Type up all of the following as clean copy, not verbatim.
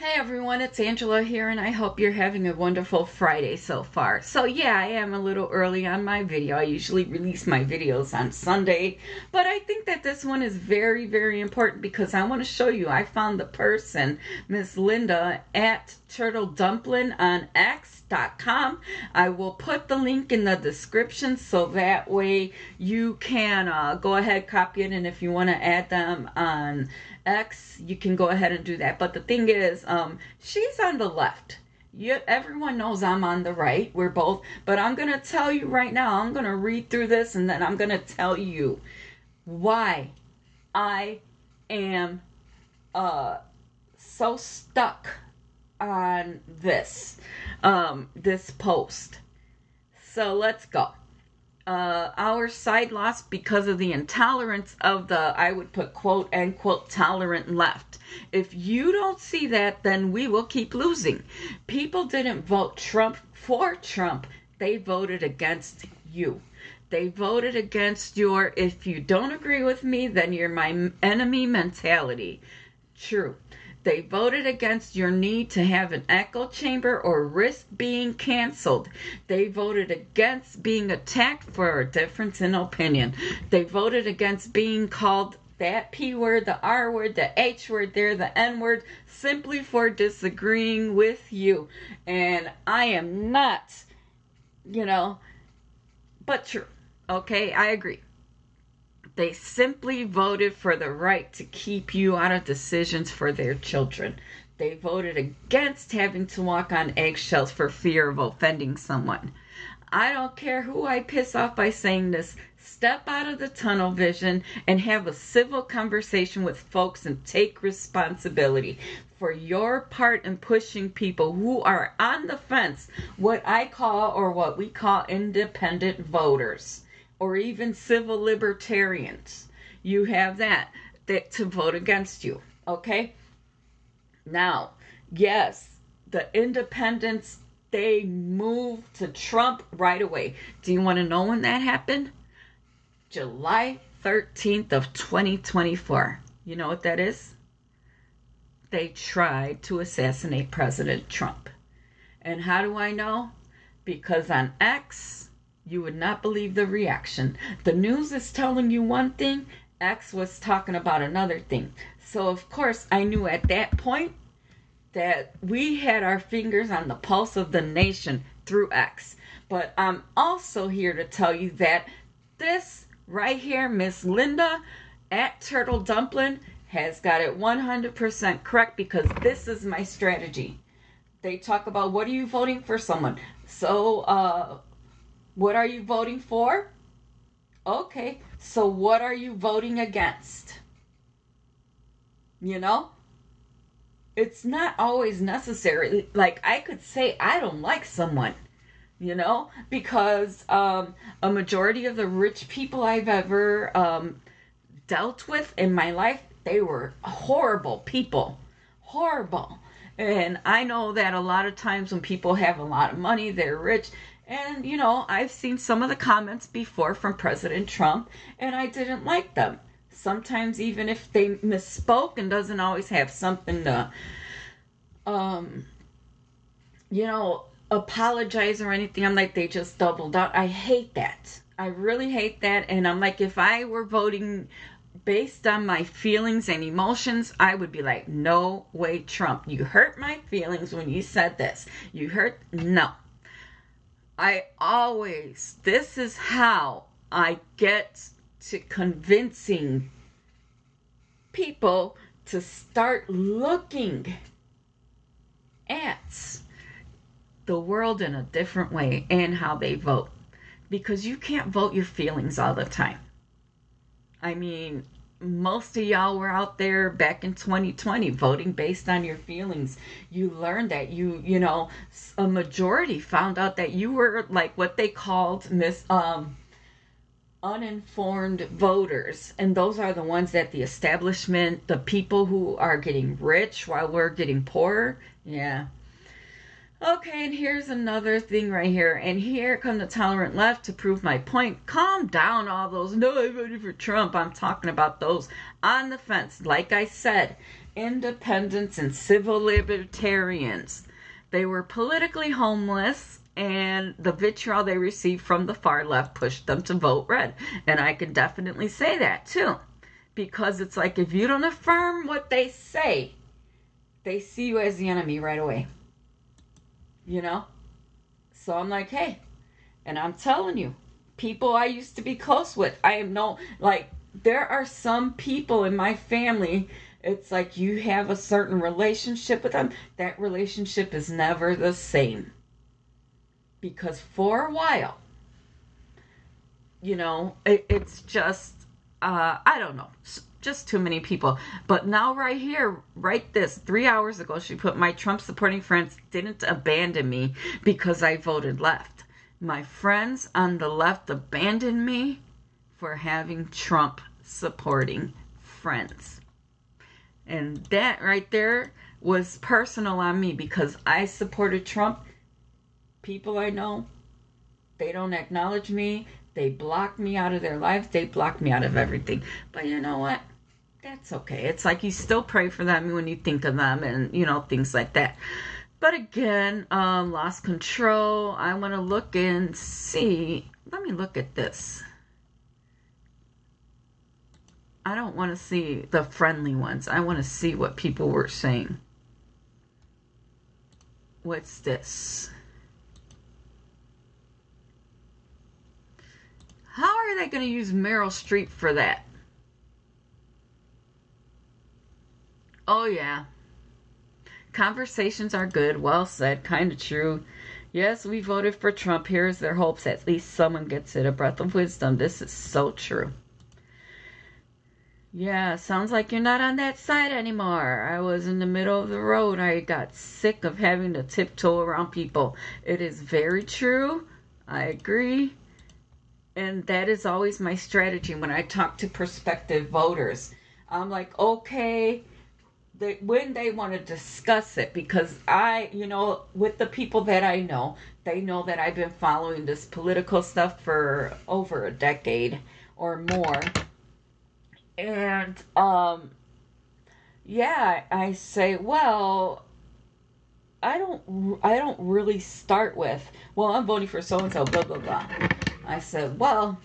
Hey everyone, it's Angela here, and I hope you're having a wonderful Friday so far. So yeah, I am a little early on my video. I usually release my videos on Sunday, but I think that this one is very, very important because I want to show you. I found the person, Miss Linda at Turtle Dumpling on X.com. I will put the link in the description so that way you can go ahead, copy it, and if you want to add them on X, you can go ahead and do that. But the thing is, she's on the left. Everyone knows I'm on the right. We're both. But I'm going to tell you right now, I'm going to read through this and then I'm going to tell you why I am so stuck on this post. So let's go. Our side lost because of the intolerance of the, I would put quote unquote, tolerant left. If you don't see that, then we will keep losing. People didn't vote for Trump. They voted against you. They voted against your, if you don't agree with me, then you're my enemy mentality. True. They voted against your need to have an echo chamber or risk being canceled. They voted against being attacked for a difference in opinion. They voted against being called that P word, the R word, the H word, there, the N word, simply for disagreeing with you. And I am not, but true. Okay, I agree. They simply voted for the right to keep you out of decisions for their children. They voted against having to walk on eggshells for fear of offending someone. I don't care who I piss off by saying this. Step out of the tunnel vision and have a civil conversation with folks and take responsibility for your part in pushing people who are on the fence, what I call or what we call independent voters, or even civil libertarians. You have that to vote against you, okay? Now, yes, the independents, they moved to Trump right away. Do you want to know when that happened? July 13th of 2024. You know what that is? They tried to assassinate President Trump. And how do I know? Because on X, you would not believe the reaction. The news is telling you one thing, X was talking about another thing. So, of course, I knew at that point that we had our fingers on the pulse of the nation through X. But I'm also here to tell you that this right here, Miss Linda at Turtle Dumpling, has got it 100% correct because this is my strategy. They talk about, what are you voting for someone? So, what are you voting for? Okay, so what are you voting against? It's not always necessary. Like, I could say I don't like someone, because a majority of the rich people I've ever dealt with in my life, they were horrible people. Horrible. And I know that a lot of times when people have a lot of money, they're rich. And, I've seen some of the comments before from President Trump, and I didn't like them. Sometimes even if they misspoke and doesn't always have something to, apologize or anything, I'm like, they just doubled down. I hate that. I really hate that. And I'm like, if I were voting based on my feelings and emotions, I would be like, no way, Trump. You hurt my feelings when you said this. No. This is how I get to convincing people to start looking at the world in a different way and how they vote. Because you can't vote your feelings all the time. I mean, most of y'all were out there back in 2020 voting based on your feelings. You learned that a majority found out that you were like what they called uninformed voters. And those are the ones that the establishment, the people who are getting rich while we're getting poorer. Yeah. Okay, and here's another thing right here. And here come the tolerant left to prove my point. Calm down, all those. No, I voted for Trump. I'm talking about those on the fence. Like I said, independents and civil libertarians. They were politically homeless, and the vitriol they received from the far left pushed them to vote red. And I can definitely say that too. Because it's like if you don't affirm what they say, they see you as the enemy right away. You know? So I'm like, hey, and I'm telling you, people I used to be close with, I am no, like, there are some people in my family, it's like you have a certain relationship with them. That relationship is never the same. Because for a while, it's just, I don't know, just too many people. But now right here, right this, 3 hours ago, she put, my Trump supporting friends didn't abandon me because I voted left. My friends on the left abandoned me for having Trump supporting friends. And that right there was personal on me because I supported Trump. People I know, they don't acknowledge me. They block me out of their lives. They block me out of everything. But you know what? That's okay. It's like you still pray for them when you think of them and, things like that. But again, lost control. I want to look and see. Let me look at this. I don't want to see the friendly ones. I want to see what people were saying. What's this? How are they going to use Meryl Streep for that? Oh, yeah. Conversations are good. Well said. Kind of true. Yes, we voted for Trump. Here's their hopes. At least someone gets it. A breath of wisdom. This is so true. Yeah, sounds like you're not on that side anymore. I was in the middle of the road. I got sick of having to tiptoe around people. It is very true. I agree. And that is always my strategy when I talk to prospective voters. I'm like, okay, when they want to discuss it, because with the people that I know, they know that I've been following this political stuff for over a decade or more. And, yeah, I say, well, I don't really start with, well, I'm voting for so-and-so, blah, blah, blah. I said, well,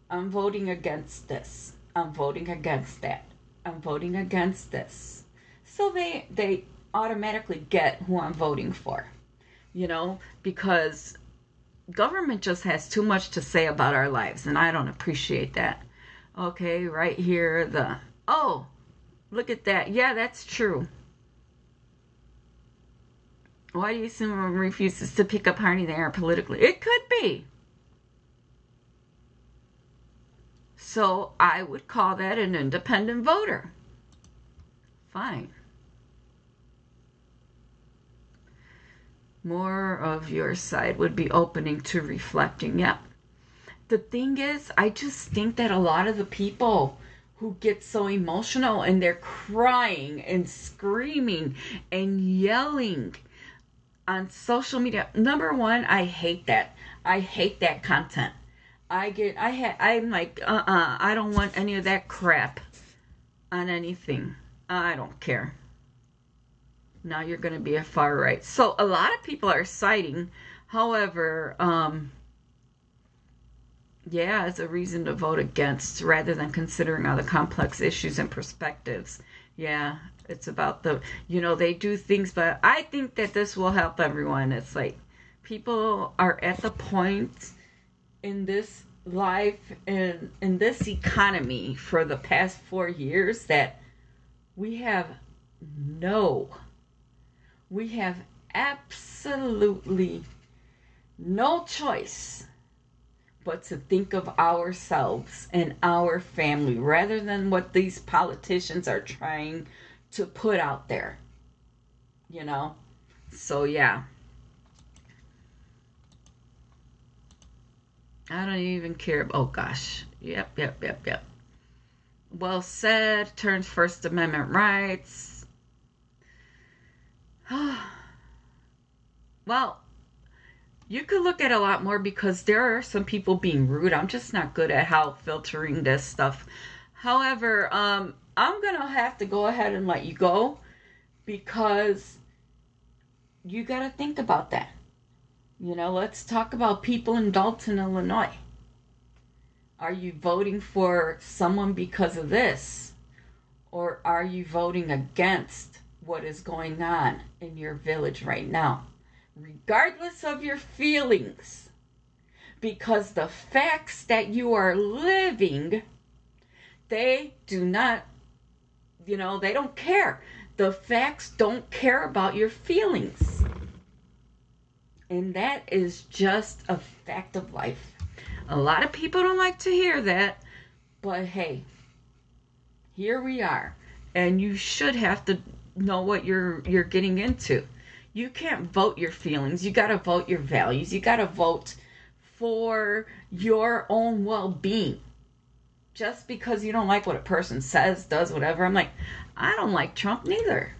I'm voting against this. I'm voting against that. I'm voting against this. So they automatically get who I'm voting for, because government just has too much to say about our lives, and I don't appreciate that. Okay, right here, oh, look at that. Yeah, that's true. Why do you assume someone refuses to pick a party they are politically? It could be. So I would call that an independent voter. Fine. More of your side would be opening to reflecting. Yep. The thing is, I just think that a lot of the people who get so emotional and they're crying and screaming and yelling on social media. Number one, I hate that. I hate that content. I'm like, I don't want any of that crap on anything. I don't care. Now you're going to be a far right. So a lot of people are citing, however, as a reason to vote against rather than considering all the complex issues and perspectives. Yeah, it's about they do things, but I think that this will help everyone. It's like people are at the point in this life and in this economy for the past 4 years that we have absolutely no choice but to think of ourselves and our family rather than what these politicians are trying to put out there. So yeah. I don't even care. Oh gosh. Yep. Well said. Turns First Amendment rights. Well, you could look at a lot more because there are some people being rude. I'm just not good at how filtering this stuff. However, I'm going to have to go ahead and let you go because you got to think about that. Let's talk about people in Dalton, Illinois. Are you voting for someone because of this? Or are you voting against what is going on in your village right now? Regardless of your feelings. Because the facts that you are living, they do not, they don't care. The facts don't care about your feelings. And that is just a fact of life. A lot of people don't like to hear that, but hey, here we are. And you should have to know what you're getting into. You can't vote your feelings. You got to vote your values. You got to vote for your own well-being. Just because you don't like what a person says, does, whatever. I'm like, I don't like Trump neither.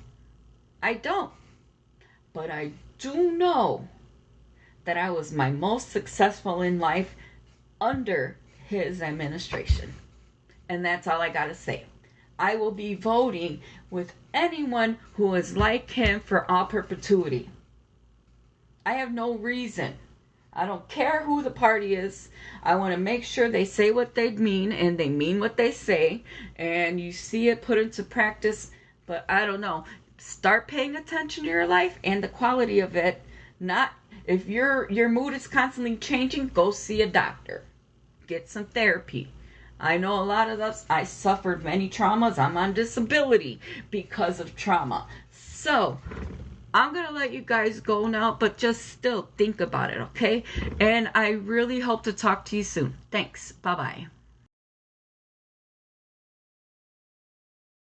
I don't. But I do know that I was my most successful in life under his administration. And that's all I gotta say. I will be voting with anyone who is like him for all perpetuity. I have no reason. I don't care who the party is. I want to make sure they say what they mean and they mean what they say. And you see it put into practice. But I don't know. Start paying attention to your life and the quality of it. Not if your mood is constantly changing, go see a doctor. Get some therapy. I know a lot of us, I suffered many traumas. I'm on disability because of trauma. So, I'm going to let you guys go now, but just still think about it, okay? And I really hope to talk to you soon. Thanks. Bye-bye.